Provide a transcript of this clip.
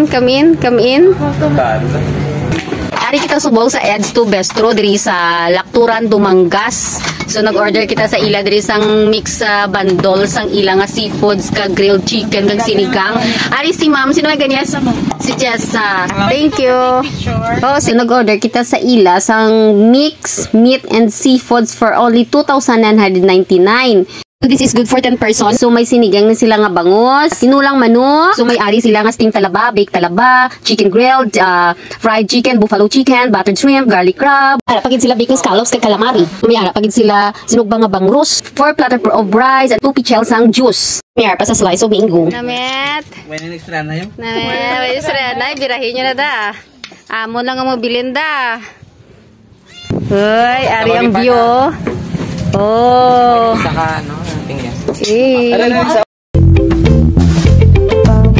Come in. Ari kita subaw sa Ed's to Bestro diri sa Lakturan, Dumangas. So nag-order kita sa ila diri sang mix bandol sang ila nga seafoods ka grilled chicken kag sinigang. Ari si ma'am, sino nga ganyan? Si Jessa. Thank you. Oh, so nag-order kita sa ila sang mix meat and seafoods for only 2,999. So this is good for 10 persons. So may sinigang na sila nga bangus, tinulang manok. So may ari sila nga steamed talaba, baked talaba, chicken grilled, fried chicken, buffalo chicken, buttered shrimp, garlic crab. Ara pagid sila bacon scallops kag calamari. May ara pagid sila sinugba nga bangus, 4 platter of rice at 2 pichel sang juice. May ara pa sa slice of mango. Namet. May extra na yun? Namet, may extra na. Birahin nyo na da. Amo na nga mo bilin da. Hoy, ari ang view. Oh. Saka ano, tingin. Eh. Bum